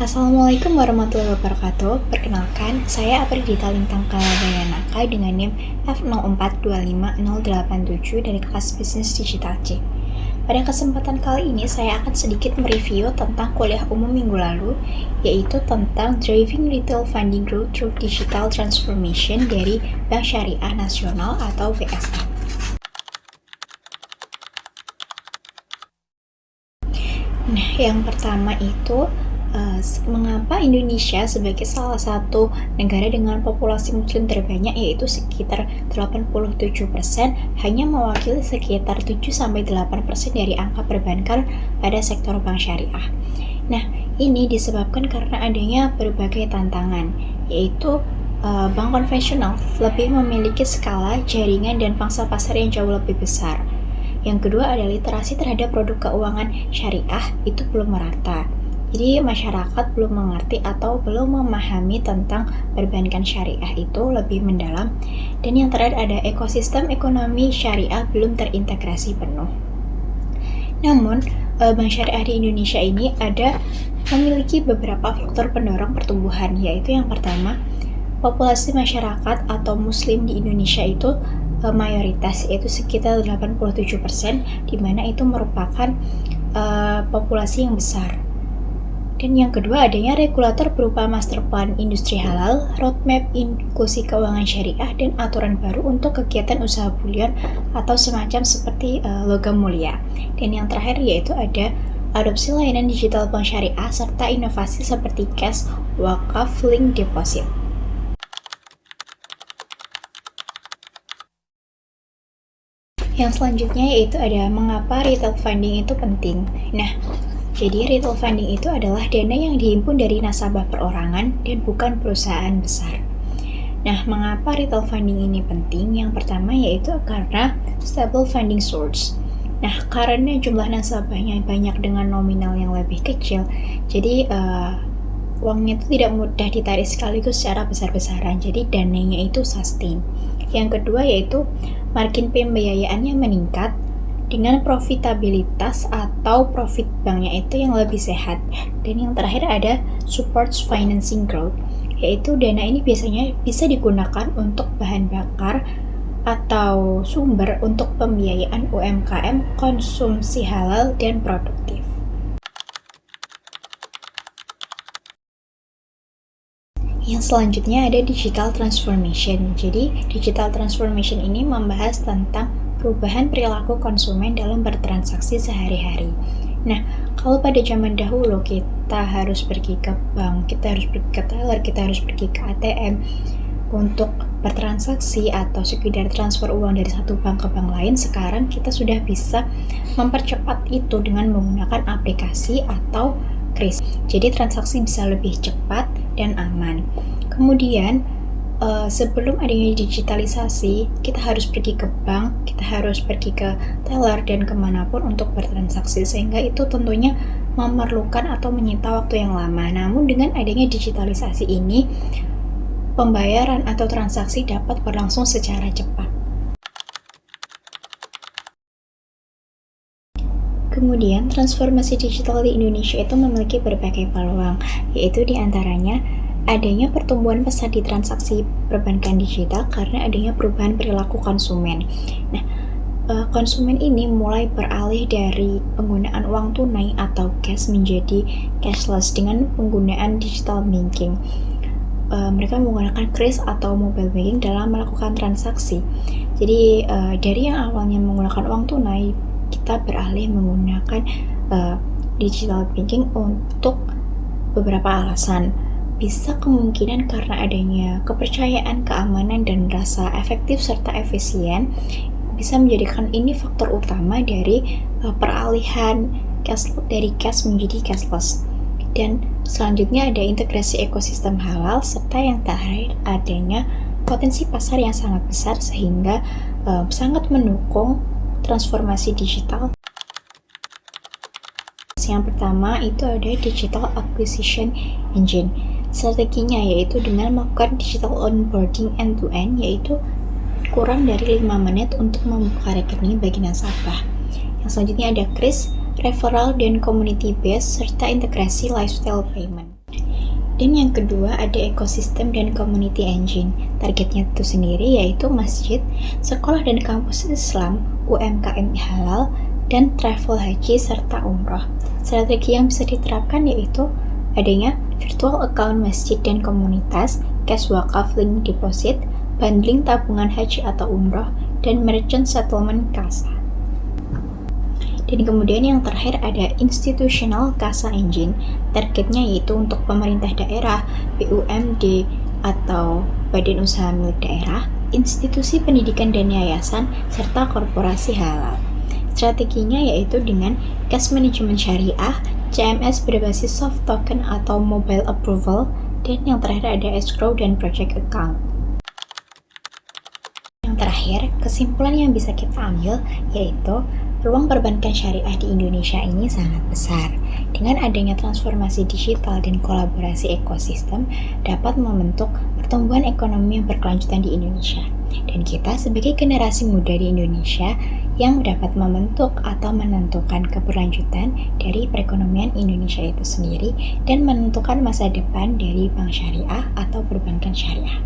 Assalamualaikum warahmatullahi wabarakatuh. Perkenalkan, saya Apridita Lintang Kalabayanaka dengan NIM F04250087 dari kelas Bisnis Digital C. Pada kesempatan kali ini, saya akan sedikit mereview tentang kuliah umum minggu lalu, yaitu tentang Driving Retail Funding Growth Through Digital Transformation dari Bank Syariah Nasional atau BSN. Nah, yang pertama itu mengapa Indonesia sebagai salah satu negara dengan populasi muslim terbanyak, yaitu sekitar 87%, hanya mewakili sekitar 7-8% dari angka perbankan pada sektor bank syariah. Nah, ini disebabkan karena adanya berbagai tantangan, yaitu bank konvensional lebih memiliki skala, jaringan, dan pangsa pasar yang jauh lebih besar. Yang kedua adalah literasi terhadap produk keuangan syariah itu belum merata. Jadi masyarakat belum mengerti atau belum memahami tentang perbankan syariah itu lebih mendalam. Dan yang terakhir ada ekosistem ekonomi syariah belum terintegrasi penuh. Namun, bank syariah di Indonesia ini memiliki beberapa faktor pendorong pertumbuhan, yaitu yang pertama, populasi masyarakat atau muslim di Indonesia itu mayoritas, yaitu sekitar 87%, di mana itu merupakan populasi yang besar. Dan yang kedua, adanya regulator berupa Master Plan Industri Halal, Roadmap Inklusi Keuangan Syariah, dan aturan baru untuk kegiatan usaha bulion atau semacam seperti logam mulia. Dan yang terakhir yaitu ada adopsi layanan digital bank syariah serta inovasi seperti cash, wakaf, link deposit. Yang selanjutnya yaitu ada mengapa retail funding itu penting. Nah, jadi retail funding itu adalah dana yang dihimpun dari nasabah perorangan dan bukan perusahaan besar. Nah, mengapa retail funding ini penting? Yang pertama yaitu karena stable funding source. Nah, karena jumlah nasabahnya banyak dengan nominal yang lebih kecil, jadi uangnya itu tidak mudah ditarik sekaligus secara besar-besaran, jadi dananya itu sustain. Yang kedua yaitu margin pembiayaannya meningkat dengan profitabilitas atau profit banknya itu yang lebih sehat. Dan yang terakhir ada supports financing growth, yaitu dana ini biasanya bisa digunakan untuk bahan bakar atau sumber untuk pembiayaan UMKM, konsumsi halal, dan produktif. Yang selanjutnya ada digital transformation. Jadi, digital transformation ini membahas tentang perubahan perilaku konsumen dalam bertransaksi sehari-hari. Nah, kalau pada zaman dahulu kita harus pergi ke bank, kita harus pergi ke teller, kita harus pergi ke ATM untuk bertransaksi atau sekedar transfer uang dari satu bank ke bank lain, sekarang kita sudah bisa mempercepat itu dengan menggunakan aplikasi atau kris. Jadi transaksi bisa lebih cepat dan aman. Kemudian sebelum adanya digitalisasi, kita harus pergi ke bank, kita harus pergi ke teller dan kemanapun untuk bertransaksi, sehingga itu tentunya memerlukan atau menyita waktu yang lama. Namun dengan adanya digitalisasi ini, pembayaran atau transaksi dapat berlangsung secara cepat. Kemudian, transformasi digital di Indonesia itu memiliki berbagai peluang, yaitu diantaranya adanya pertumbuhan pesat di transaksi perbankan digital karena adanya perubahan perilaku konsumen. Nah, konsumen ini mulai beralih dari penggunaan uang tunai atau cash menjadi cashless dengan penggunaan digital banking. Mereka menggunakan kris atau mobile banking dalam melakukan transaksi. Jadi, dari yang awalnya menggunakan uang tunai, kita beralih menggunakan digital banking untuk beberapa alasan. Bisa kemungkinan karena adanya kepercayaan, keamanan, dan rasa efektif serta efisien bisa menjadikan ini faktor utama dari peralihan dari cash menjadi cashless. Dan selanjutnya ada integrasi ekosistem halal serta yang terakhir adanya potensi pasar yang sangat besar sehingga sangat mendukung transformasi digital. Yang pertama itu ada digital acquisition engine. Strateginya yaitu dengan melakukan digital onboarding end-to-end, yaitu kurang dari 5 menit untuk membuka rekening bagi nasabah. Yang selanjutnya ada kris, referral, dan community base, serta integrasi lifestyle payment. Dan yang kedua ada ekosistem dan community engine. Targetnya itu sendiri yaitu masjid, sekolah dan kampus Islam, UMKM halal, dan travel haji serta umroh. Strategi yang bisa diterapkan yaitu adanya virtual account masjid dan komunitas, cash wakaf link deposit, bundling tabungan haji atau umroh, dan merchant settlement kasa. Dan kemudian yang terakhir ada institutional kasa engine. Targetnya yaitu untuk pemerintah daerah, BUMD atau badan usaha milik daerah, institusi pendidikan dan yayasan, serta korporasi halal. Strateginya yaitu dengan cash management syariah, CMS berbasis soft token atau mobile approval, dan yang terakhir ada escrow dan project account. Yang terakhir, kesimpulan yang bisa kita ambil yaitu ruang perbankan syariah di Indonesia ini sangat besar. Dengan adanya transformasi digital dan kolaborasi ekosistem dapat membentuk pertumbuhan ekonomi yang berkelanjutan di Indonesia. Dan kita sebagai generasi muda di Indonesia yang dapat membentuk atau menentukan keberlanjutan dari perekonomian Indonesia itu sendiri dan menentukan masa depan dari bank syariah atau perbankan syariah.